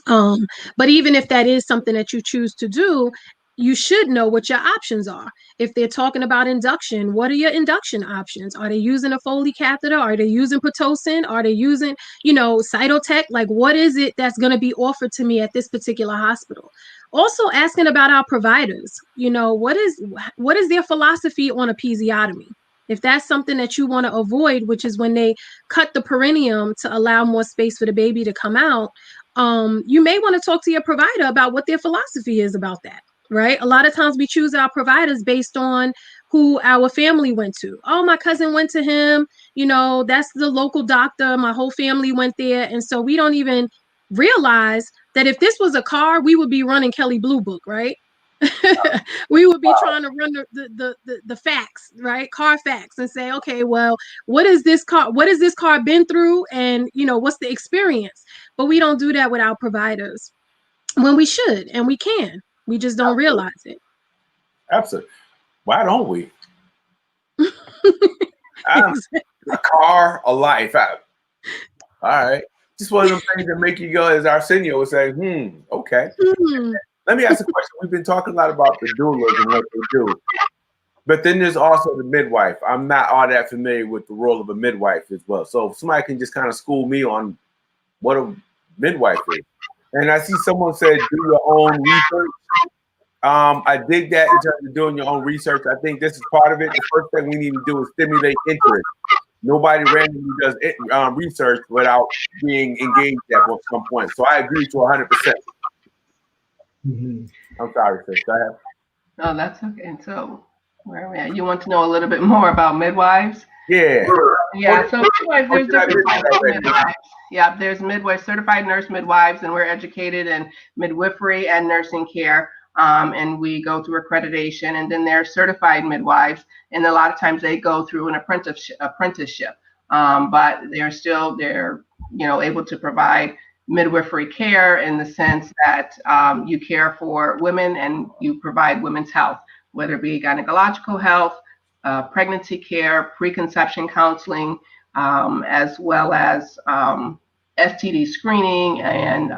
Um, but even if that is something that you choose to do, you should know what your options are. If they're talking about induction, what are your induction options? Are they using a Foley catheter? Are they using Pitocin? Are they using, Cytotec? Like, what is it that's going to be offered to me at this particular hospital? Also asking about our providers. What is their philosophy on episiotomy? If that's something that you want to avoid, which is when they cut the perineum to allow more space for the baby to come out, you may want to talk to your provider about what their philosophy is about that, right? A lot of times we choose our providers based on who our family went to. Oh, my cousin went to him, that's the local doctor. My whole family went there. And so we don't even realize that if this was a car, we would be running Kelly Blue Book, right? We would be trying to run the facts, right? Car facts, and say, okay, well, what has this car been through, and what's the experience? But we don't do that with our providers when we should, and we can. We just don't realize it. Absolutely. Why don't we? A car, a life. All right. Just one of them things that make you go, as Arsenio would say, okay. Let me ask a question. We've been talking a lot about the doulas and what they do. But then there's also the midwife. I'm not all that familiar with the role of a midwife as well. So if somebody can just kind of school me on what a midwife is. And I see someone said, do your own research. I dig that in terms of doing your own research. I think this is part of it. The first thing we need to do is stimulate interest. Nobody randomly does research without being engaged at some point. So I agree to 100%. Mm-hmm. I'm sorry, sis. Go ahead. No, that's okay. So where are we at? You want to know a little bit more about midwives? Yeah. Yeah. So midwives, there's different types of midwives. Yeah, there's midwives, certified nurse midwives, and we're educated in midwifery and nursing care. And we go through accreditation, and then there's certified midwives, and a lot of times they go through an apprenticeship. But they're able to provide midwifery care in the sense that you care for women and you provide women's health, whether it be gynecological health, pregnancy care, preconception counseling, as well as STD screening and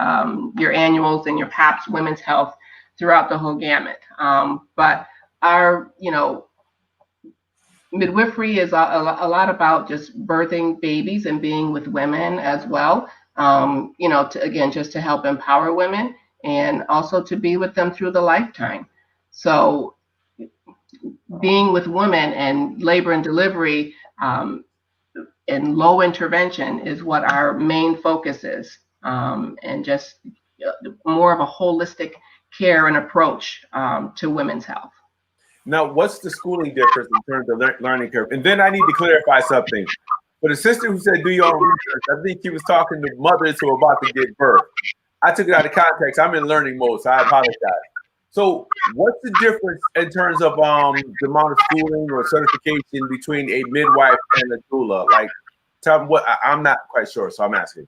your annuals and your PAPS, women's health, throughout the whole gamut. But our, midwifery is a lot about just birthing babies and being with women as well. Just to help empower women and also to be with them through the lifetime. So being with women and labor and delivery and low intervention is what our main focus is, and just more of a holistic care and approach to women's health. Now, what's the schooling difference in terms of learning curve? And then I need to clarify something. For the sister who said do your own research, I think she was talking to mothers who are about to give birth. I took it out of context. I'm in learning mode, so I apologize. So what's the difference in terms of the amount of schooling or certification between a midwife and a doula? Like, tell me what, I'm not quite sure, so I'm asking.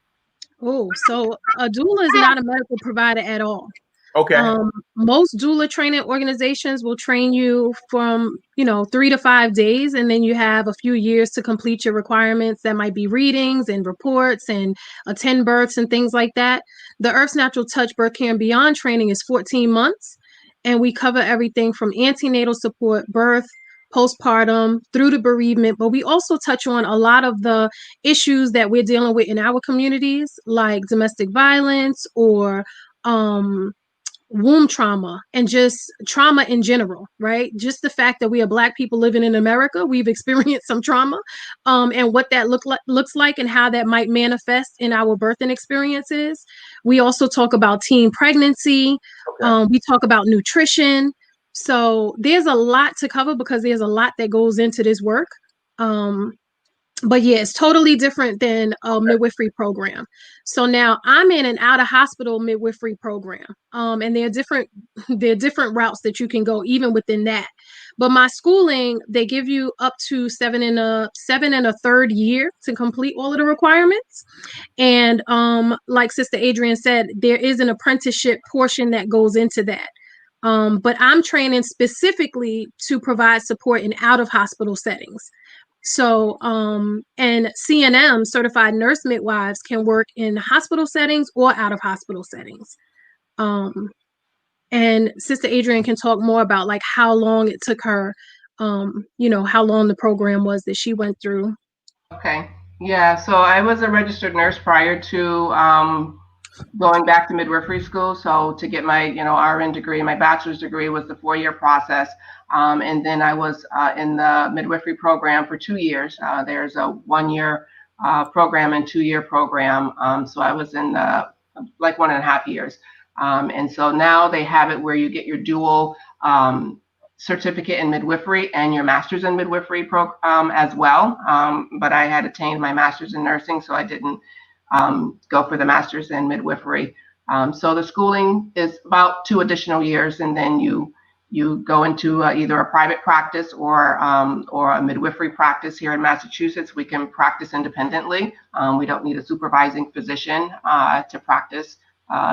Oh, so a doula is not a medical provider at all. Okay. Most doula training organizations will train you from, 3 to 5 days, and then you have a few years to complete your requirements. That might be readings and reports and attend births and things like that. The Earth's Natural Touch Birth Care and Beyond training is 14 months, and we cover everything from antenatal support, birth, postpartum, through to bereavement. But we also touch on a lot of the issues that we're dealing with in our communities, like domestic violence or womb trauma and just trauma in general, right? Just the fact that we are Black people living in America, we've experienced some trauma, and what that looks like and how that might manifest in our birthing experiences. We also talk about teen pregnancy. Okay. We talk about nutrition. So there's a lot to cover because there's a lot that goes into this work. But yeah, it's totally different than a midwifery program. So now I'm in an out of hospital midwifery program. And there are different routes that you can go even within that. But my schooling, they give you up to 7 and a third year to complete all of the requirements. And like Sister Adrienne said, there is an apprenticeship portion that goes into that. But I'm training specifically to provide support in out-of-hospital settings. So, and CNM, certified nurse midwives, can work in hospital settings or out-of-hospital settings. And Sister Adrienne can talk more about like how long it took her, how long the program was that she went through. Okay. Yeah. So I was a registered nurse prior to going back to midwifery school. So to get my, RN degree, my bachelor's degree was the 4-year process. And then I was in the midwifery program for 2 years. There's a 1-year program and 2-year program. So I was in like 1.5 years. And so now they have it where you get your dual certificate in midwifery and your master's in midwifery as well. But I had attained my master's in nursing, so I didn't go for the master's in midwifery. So the schooling is about 2 additional years, and then you go into either a private practice or a midwifery practice here in Massachusetts. We can practice independently. We don't need a supervising physician to practice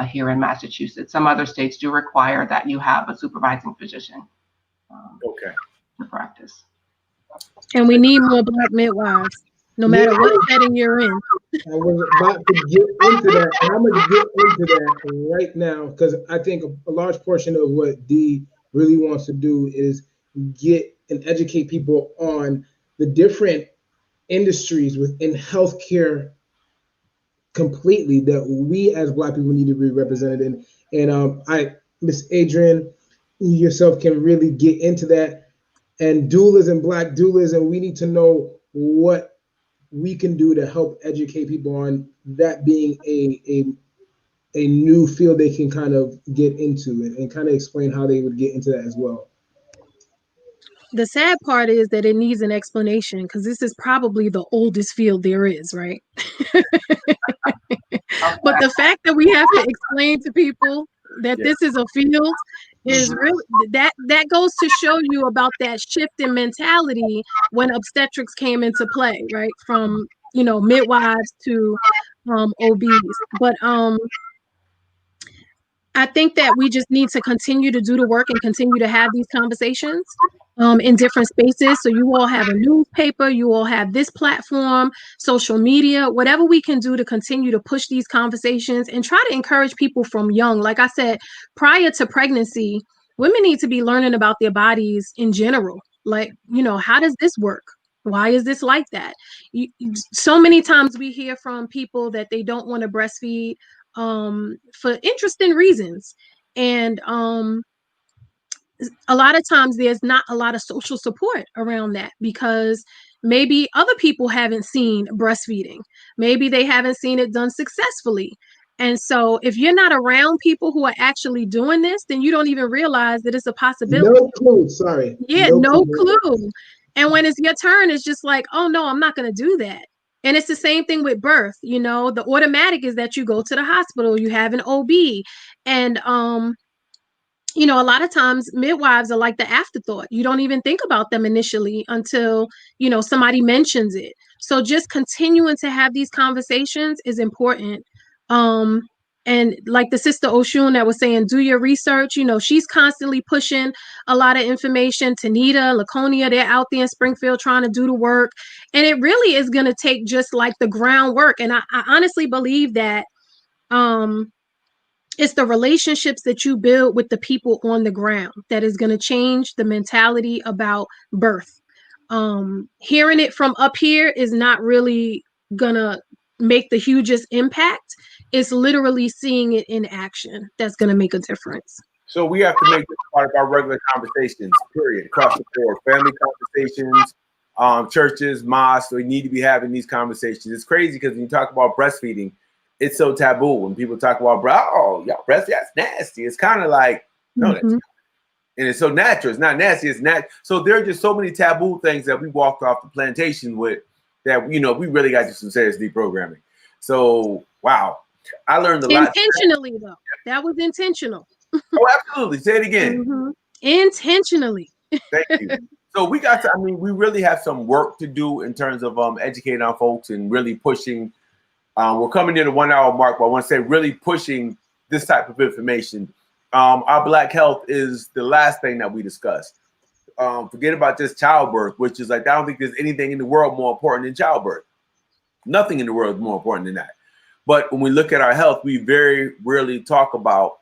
here in Massachusetts. Some other states do require that you have a supervising physician to practice. And we need more Black midwives, no matter what setting you're in. I was about to get into that, and I'm going to get into that right now, because I think a large portion of what Dee really wants to do is get and educate people on the different industries within healthcare completely that we as Black people need to be represented in. And Miss Adrienne, yourself can really get into that. And doulas and Black doulas, and we need to know what we can do to help educate people on that being a new field they can kind of get into, and kind of explain how they would get into that as well. The sad part is that it needs an explanation, because this is probably the oldest field there is, right? But the fact that we have to explain to people that this is a field is really, that goes to show you about that shift in mentality when obstetrics came into play, right? From, midwives to OBs. But I think that we just need to continue to do the work and continue to have these conversations in different spaces. So you all have a newspaper, you all have this platform, social media, whatever we can do to continue to push these conversations and try to encourage people from young. Like I said, prior to pregnancy, women need to be learning about their bodies in general. Like, how does this work? Why is this like that? So many times we hear from people that they don't want to breastfeed for interesting reasons. And a lot of times there's not a lot of social support around that, because maybe other people haven't seen breastfeeding. Maybe they haven't seen it done successfully. And so if you're not around people who are actually doing this, then you don't even realize that it's a possibility. No clue, sorry. Yeah, no clue. And when it's your turn, it's just like, oh no, I'm not going to do that. And it's the same thing with birth. The automatic is that you go to the hospital, you have an OB, and a lot of times midwives are like the afterthought. You don't even think about them initially until, somebody mentions it. So just continuing to have these conversations is important. And like the sister Oshun that was saying, do your research. She's constantly pushing a lot of information. Tanita, Laconia, they're out there in Springfield trying to do the work. And it really is going to take just like the groundwork. And I honestly believe that it's the relationships that you build with the people on the ground that is going to change the mentality about birth. Hearing it from up here is not really going to make the hugest impact. It's literally seeing it in action that's going to make a difference. So we have to make this part of our regular conversations, period, across the board. Family conversations, churches, mosques, we need to be having these conversations. It's crazy because when you talk about breastfeeding, it's so taboo. When people talk about, breastfeeding, that's nasty. It's kind of like, no, that's not. And it's so natural. It's not nasty. It's not. So there are just so many taboo things that we walked off the plantation with that, we really got to do some serious deprogramming. So, wow. I learned a lot. Intentionally, though. That was intentional. Oh, absolutely. Say it again. Intentionally. Thank you. So we really have some work to do in terms of educating our folks and really pushing. We're coming in the 1 hour mark, but I want to say really pushing this type of information. our Black health is the last thing that we discuss. Forget about just childbirth, which is like, I don't think there's anything in the world more important than childbirth. Nothing in the world is more important than that. But when we look at our health, we very rarely talk about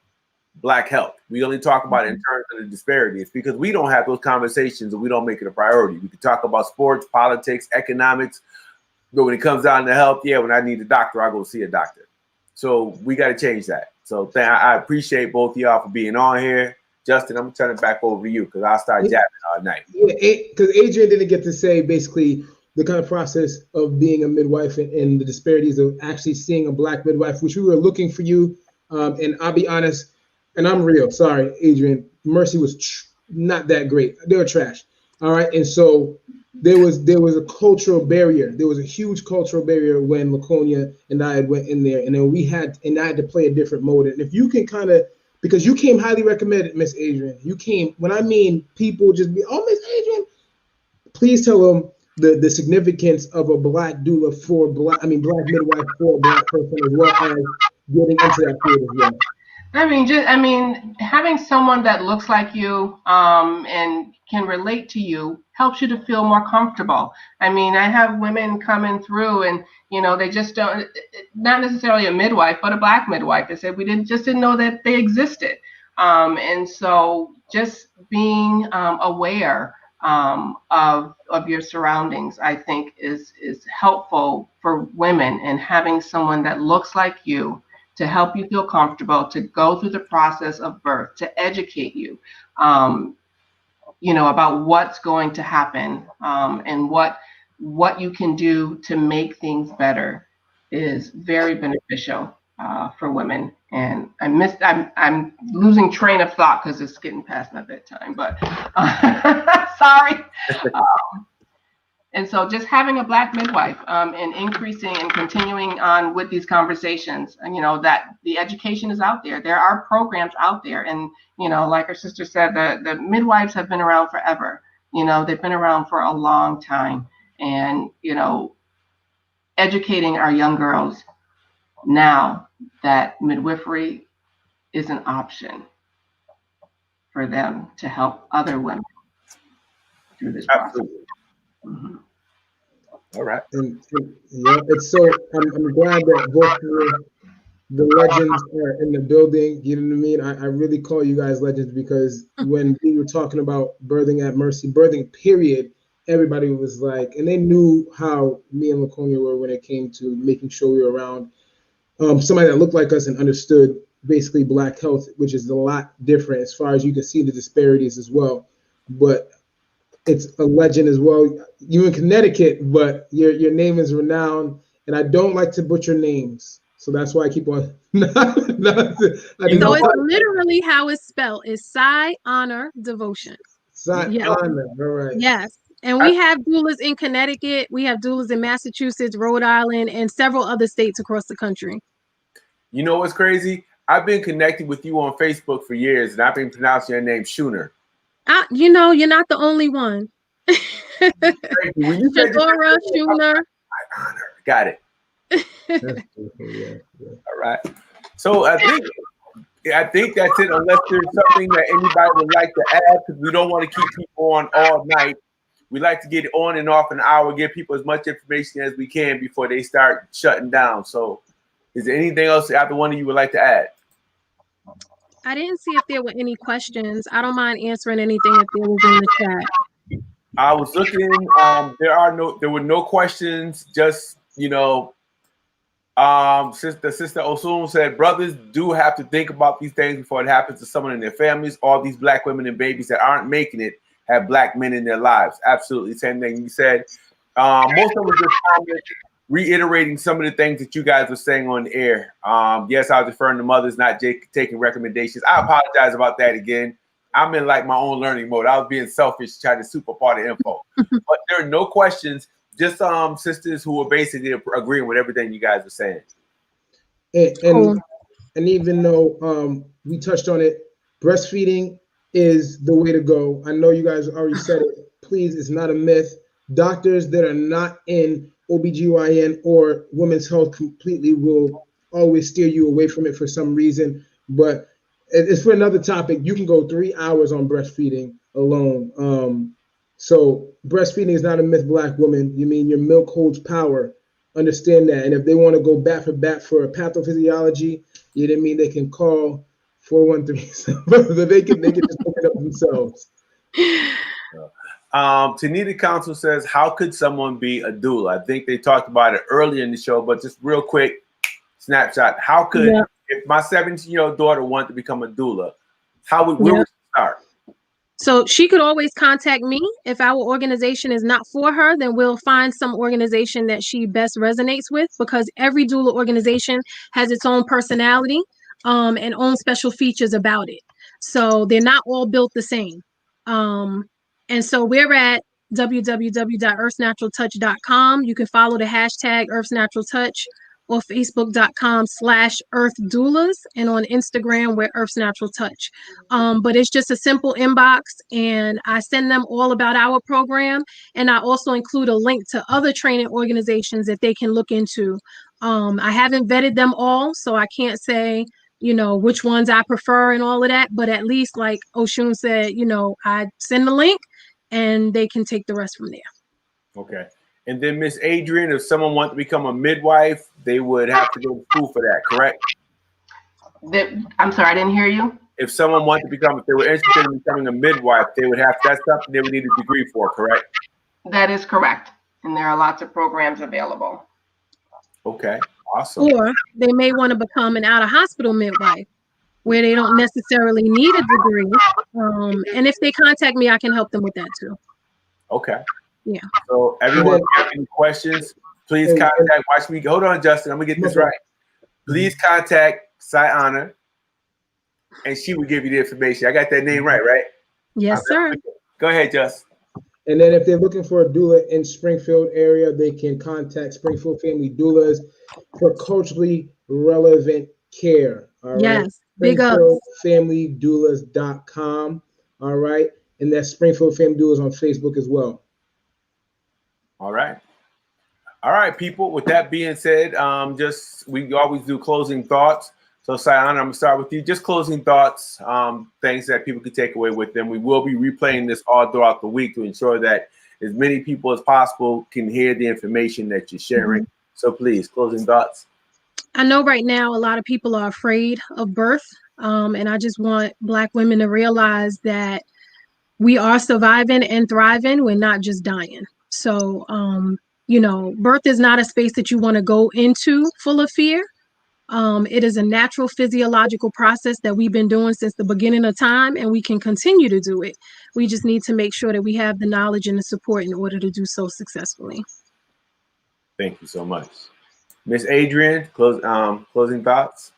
Black health. We only talk about it in terms of the disparities because we don't have those conversations and we don't make it a priority. We can talk about sports, politics, economics, but when it comes down to health, yeah, when I need a doctor, I go see a doctor. So we got to change that. So I appreciate both of y'all for being on here. Justin, I'm going to turn it back over to you because I'll start jabbing all night. Yeah, because Adrian didn't get to say basically the kind of process of being a midwife and the disparities of actually seeing a Black midwife, which we were looking for you. And I'll be honest, and I'm real. Sorry, Adrian. Mercy was not that great. They were trash. All right. And so there was a cultural barrier. There was a huge cultural barrier when Laconia and I went in there, and then I had to play a different mode. And if you can kind of, because you came highly recommended, Miss Adrian. You came, when I mean people just be, oh, Miss Adrian, please tell them the significance of a Black doula for Black midwife for a Black person, as well as getting into that field as well. Having someone that looks like you and can relate to you helps you to feel more comfortable. I have women coming through and, they just don't, not necessarily a midwife, but a Black midwife. They said, we didn't know that they existed. And so just being aware of your surroundings, I think is helpful for women, and having someone that looks like you to help you feel comfortable, to go through the process of birth, to educate you, about what's going to happen, and what you can do to make things better is very beneficial for women. And I'm losing train of thought because it's getting past my bedtime, but sorry. And so just having a Black midwife and increasing and continuing on with these conversations, and, that the education is out there. There are programs out there. And, like our sister said, the midwives have been around forever. They've been around for a long time. And, educating our young girls now that midwifery is an option for them to help other women through this process. Mm-hmm. All right. And yeah, it's so I'm glad that both the legends are in the building. You know what I mean? I really call you guys legends because when we were talking about birthing at Mercy, birthing period, everybody was like, and they knew how me and Laconia were when it came to making sure we were around somebody that looked like us and understood basically Black health, which is a lot different as far as you can see the disparities as well. But it's a legend as well. You're in Connecticut, but your name is renowned, and I don't like to butcher names, so that's why I keep on. So it's literally how it's spelled. It's Psi Honor Devotion. Psi Honor, all right. Yes, and we have doulas in Connecticut. We have doulas in Massachusetts, Rhode Island, and several other states across the country. You know what's crazy? I've been connected with you on Facebook for years, and I've been pronouncing your name Schooner. You're not the only one. When you said Schooner. Honor. Got it. All right. So I think that's it, unless there's something that anybody would like to add, because we don't want to keep people on all night. We like to get on and off an hour, give people as much information as we can before they start shutting down. So is there anything else either one of you would like to add? I didn't see if there were any questions. I don't mind answering anything if there was in the chat. I was looking. There were no questions. Just Sister Osun said, brothers do have to think about these things before it happens to someone in their families. All these Black women and babies that aren't making it have Black men in their lives. Absolutely, same thing you said. Most of them just reiterating some of the things that you guys were saying on the air. Yes, I was referring to mothers not taking recommendations. I apologize about that again. I'm in like my own learning mode. I was being selfish, trying to super part of info. But there are no questions, just sisters who are basically agreeing with everything you guys are saying. And even though we touched on it, breastfeeding is the way to go. I know you guys already said it. Please, it's not a myth. Doctors that are not in OBGYN or women's health completely will always steer you away from it for some reason. But it's for another topic. You can go 3 hours on breastfeeding alone. So breastfeeding is not a myth, Black woman. You mean your milk holds power. Understand that. And if they want to go bat for a pathophysiology, you didn't mean they can call 413. they can just look it up themselves. Tanita Council says, how could someone be a doula? I think they talked about it earlier in the show, but just real quick snapshot. How could, if my 17-year-old daughter wanted to become a doula, where would she start? So she could always contact me. If our organization is not for her, then we'll find some organization that she best resonates with, because every doula organization has its own personality and own special features about it. So they're not all built the same. And so we're at www.earthsnaturaltouch.com. You can follow the hashtag EarthsNaturalTouch, or Facebook.com/EarthDoulas, and on Instagram we're Earth's Natural Touch. But it's just a simple inbox, and I send them all about our program, and I also include a link to other training organizations that they can look into. I haven't vetted them all, so I can't say, which ones I prefer and all of that, but at least, like Oshun said, I send the link and they can take the rest from there. Okay. And then Miss Adrian, if someone wants to become a midwife, they would have to go to school for that, correct? I'm sorry, I didn't hear you. If someone wanted to if they were interested in becoming a midwife, that's something they would need a degree for, correct? That is correct. And there are lots of programs available. Okay, awesome. Or they may want to become an out-of-hospital midwife, where they don't necessarily need a degree. And if they contact me, I can help them with that too. Okay. Yeah. So everyone, if you have any questions, please watch me. Hold on, Justin. I'm gonna get this right. Please contact Sayana, and she will give you the information. I got that name right? Yes, sir. Go ahead, Justin. And then if they're looking for a doula in Springfield area, they can contact Springfield Family Doulas for culturally relevant care. All right. Big up. SpringfieldFamilyDoulas.com. All right. And that's Springfield Family Doulas on Facebook as well. All right, people. With that being said, we always do closing thoughts. So, Sayana, I'm gonna start with you. Just closing thoughts, things that people can take away with them. We will be replaying this all throughout the week to ensure that as many people as possible can hear the information that you're sharing. So, please, closing thoughts. I know right now a lot of people are afraid of birth, and I just want Black women to realize that we are surviving and thriving. We're not just dying. So, birth is not a space that you want to go into full of fear. It is a natural physiological process that we've been doing since the beginning of time, and we can continue to do it. We just need to make sure that we have the knowledge and the support in order to do so successfully. Thank you so much. Miss Adrian, closing thoughts?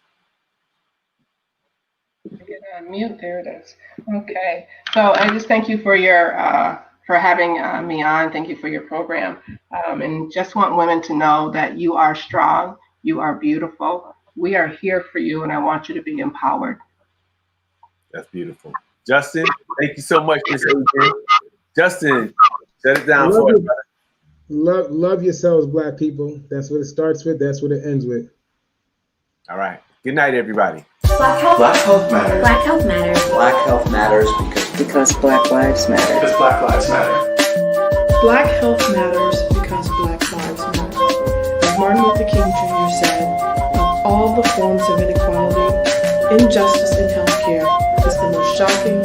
Get on mute. There it is. Okay. So I just thank you for for having me on. Thank you for your program. And just want women to know that you are strong. You are beautiful. We are here for you, and I want you to be empowered. That's beautiful. Justin, thank you so much, Miss Adrian. Justin, shut it down for us, brother. Love yourselves, Black people. That's what it starts with. That's what it ends with. All right. Good night, everybody. Black health matters. Black health matters. Black health matters because Black lives matter. Because Black lives matter. Black health matters because Black lives matter. As Martin Luther King Jr. said, of all the forms of inequality, injustice in healthcare is the most shocking,